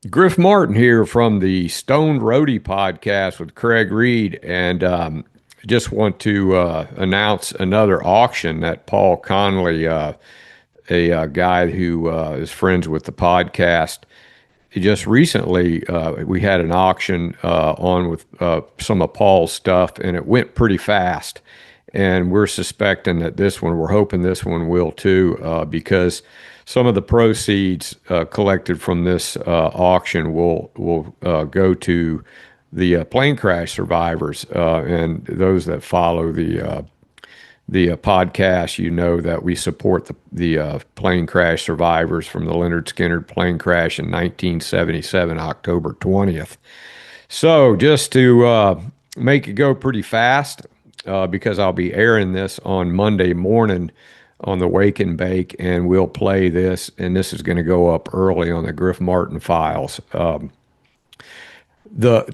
Griff Martin here from the Stoned Roadie podcast with Craig Reed, and just want to announce another auction that Paul Conley, a guy who is friends with the podcast, he just recently we had an auction on with some of Paul's stuff, and it went pretty fast. And we're suspecting that we're hoping this one will too, because some of the proceeds collected from this auction will go to the plane crash survivors and those that follow the podcast. You know that we support the plane crash survivors from the Lynyrd Skynyrd plane crash in 1977, October 20th. So just to make it go pretty fast, because I'll be airing this on Monday morning on the Wake and Bake, and we'll play this, and this is going to go up early on the Griff Martin files. The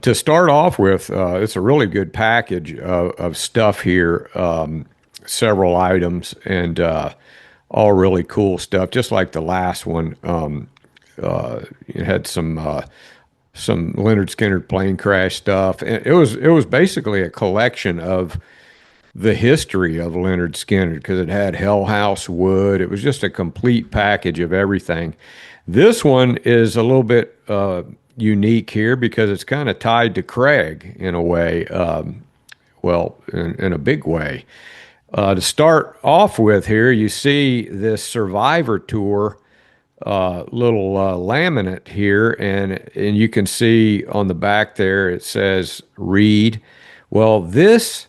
To start off with, it's a really good package of stuff here, several items, and all really cool stuff, just like the last one. It had some Lynyrd Skynyrd plane crash stuff, and it was basically a collection of the history of Lynyrd Skynyrd because it had Hell House Wood. It was just a complete package of everything. This one is a little bit unique here because it's kind of tied to Craig in a way, well, in a big way. To start off with here, you see this Survivor Tour little laminate here, and you can see on the back there it says Reed. Well, this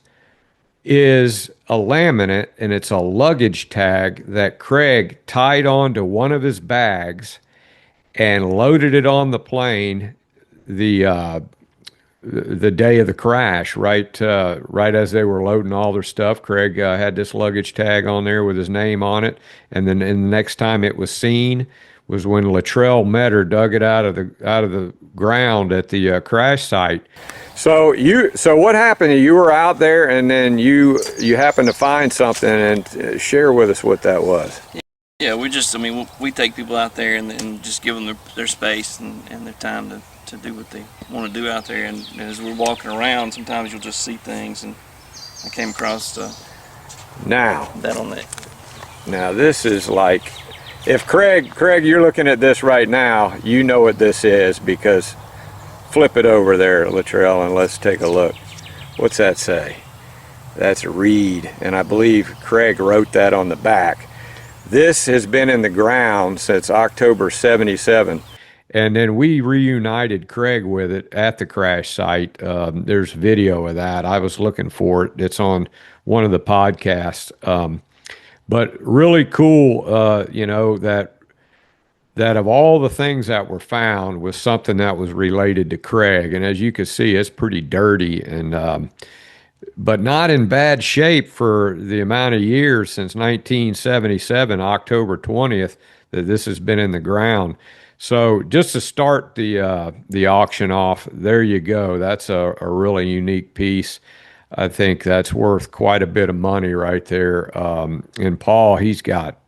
is a laminate, and it's a luggage tag that Craig tied onto one of his bags and loaded it on the plane the the day of the crash. Right as they were loading all their stuff, Craig had this luggage tag on there with his name on it, and then the next time it was seen was when Latrell Metter dug it out of the ground at the crash site. So what happened? You were out there, and then you happened to find something, and share with us what that was. Yeah, we take people out there and just give them their space and their time to do what they want to do out there. And as we're walking around, sometimes you'll just see things, and I came across Now, that on that. now this is like, if Craig, you're looking at this right now, you know what this is because flip it over there, Latrell, and let's take a look. What's that say? That's Reed, and I believe Craig wrote that on the back. This has been in the ground since October 77. And then we reunited Craig with it at the crash site. There's video of that. I was looking for it. It's on one of the podcasts. But really cool, that of all the things that were found was something that was related to Craig. And as you can see, it's pretty dirty and but not in bad shape for the amount of years since 1977, October 20th, that this has been in the ground. So just to start the auction off, there you go. That's a really unique piece. I think that's worth quite a bit of money right there. And Paul, he's got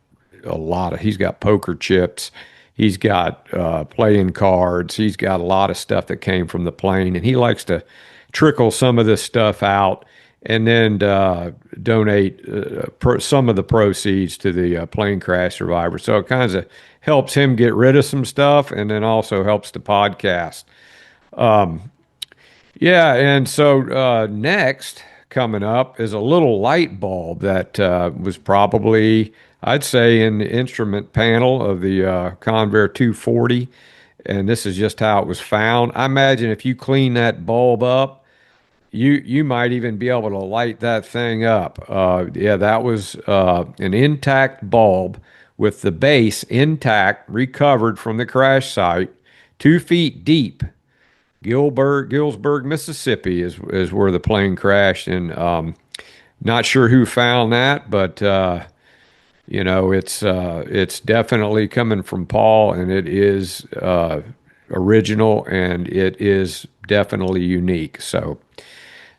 poker chips. He's got playing cards. He's got a lot of stuff that came from the plane, and he likes to trickle some of this stuff out and then donate some of the proceeds to the plane crash survivor. So it kind of helps him get rid of some stuff, and then also helps the podcast. Yeah, and so next coming up is a little light bulb that was probably, I'd say, in the instrument panel of the Convair 240, and this is just how it was found. I imagine if you clean that bulb up, you might even be able to light that thing up. Yeah, that was an intact bulb with the base intact, recovered from the crash site, 2 feet deep. Gillsburg, Mississippi is where the plane crashed, and not sure who found that, but it's definitely coming from Paul, and it is original, and it is definitely unique. So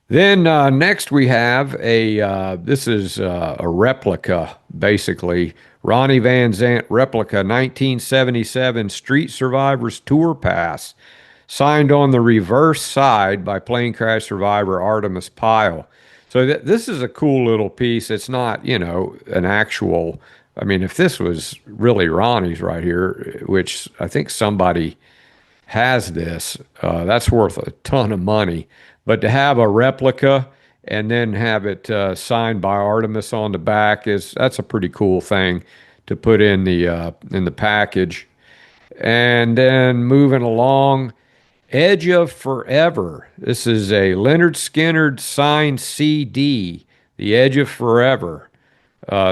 Then next we have this is a replica, basically. Ronnie Van Zant replica 1977 Street Survivors Tour Pass, signed on the reverse side by plane crash survivor Artemis Pyle. So this is a cool little piece. It's not, an actual. I mean, if this was really Ronnie's right here, which I think somebody has this, that's worth a ton of money. But to have a replica and then have it signed by Artemis on the back that's a pretty cool thing to put in the package. And then moving along, Edge of Forever. This is a Lynyrd Skynyrd signed CD, The Edge of Forever,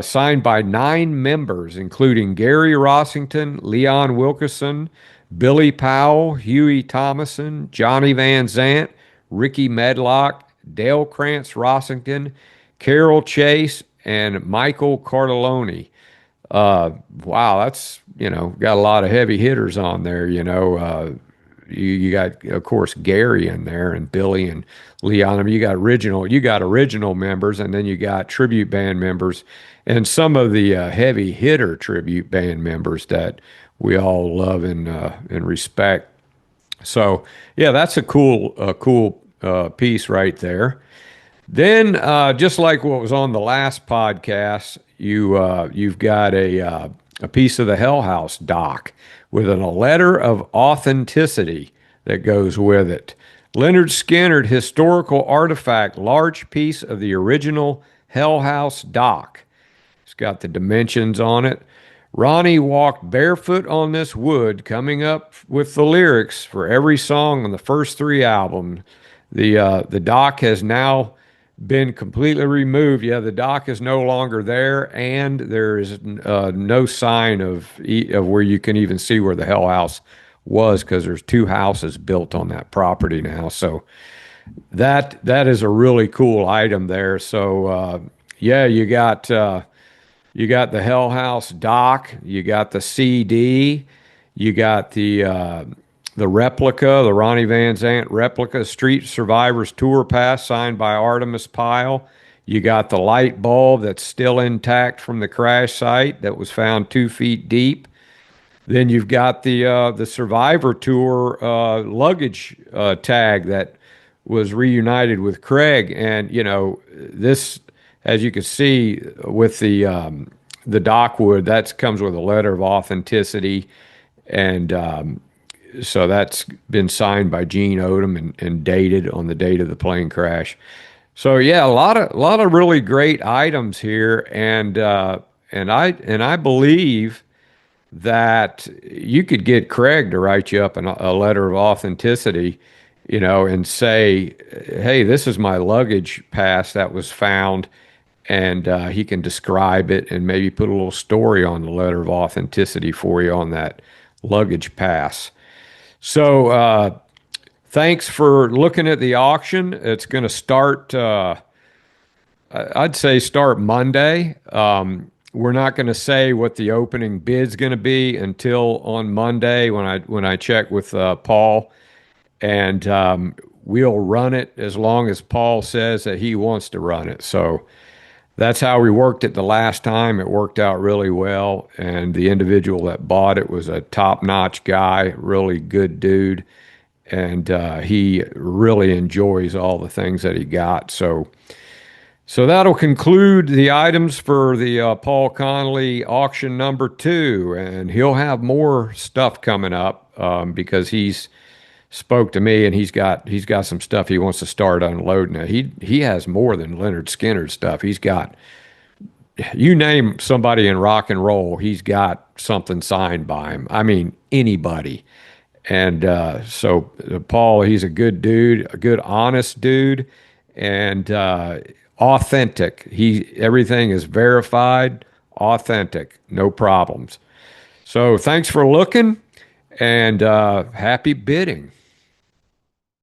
signed by 9 members, including Gary Rossington, Leon Wilkeson, Billy Powell, Huey Thomason, Johnny Van Zant, Ricky Medlock, Dale Krantz Rossington, Carol Chase, and Michael Cardelloni. Wow, that's, got a lot of heavy hitters on there, you got, of course, Gary in there and Billy and Leon. I mean, you got original members, and then you got tribute band members, and some of the heavy hitter tribute band members that we all love and respect. So yeah, that's a cool piece right there. Then just like what was on the last podcast, you've got a piece of the Hell House doc with a letter of authenticity that goes with it. Lynyrd Skynyrd historical artifact, large piece of the original Hell House doc. It's got the dimensions on it. Ronnie walked barefoot on this wood, coming up with the lyrics for every song on the first 3 albums. The doc has now been completely removed. Yeah, the dock is no longer there, and there is no sign of where you can even see where the Hell House was, because there's 2 houses built on that property now. So that is a really cool item there. So yeah, you got the Hell House dock, you got the CD, you got the replica, the Ronnie Van Zant replica, Street Survivors Tour Pass signed by Artemis Pyle. You got the light bulb that's still intact from the crash site that was found 2 feet deep. Then you've got the Survivor Tour luggage tag that was reunited with Craig, and this, as you can see with the Dockwood, that comes with a letter of authenticity, and so that's been signed by Gene Odom and dated on the date of the plane crash. So yeah, a lot of really great items here, and I believe that you could get Craig to write you up a letter of authenticity, and say, hey, this is my luggage pass that was found, and he can describe it and maybe put a little story on the letter of authenticity for you on that luggage pass. So thanks for looking at the auction. It's going to start, I'd say start Monday. We're not going to say what the opening bid's going to be until on Monday when I check with Paul, and we'll run it as long as Paul says that he wants to run it. So that's how we worked it the last time. It worked out really well, and the individual that bought it was a top-notch guy, really good dude, and he really enjoys all the things that he got. So that'll conclude the items for the Paul Connolly auction number 2, and he'll have more stuff coming up because he's spoke to me, and he's got some stuff he wants to start unloading. He has more than Lynyrd Skynyrd stuff. He's got, you name somebody in rock and roll, he's got something signed by him. I mean, anybody. And so Paul, he's a good dude, a good honest dude, and authentic. Everything is verified, authentic, no problems. So thanks for looking, and happy bidding.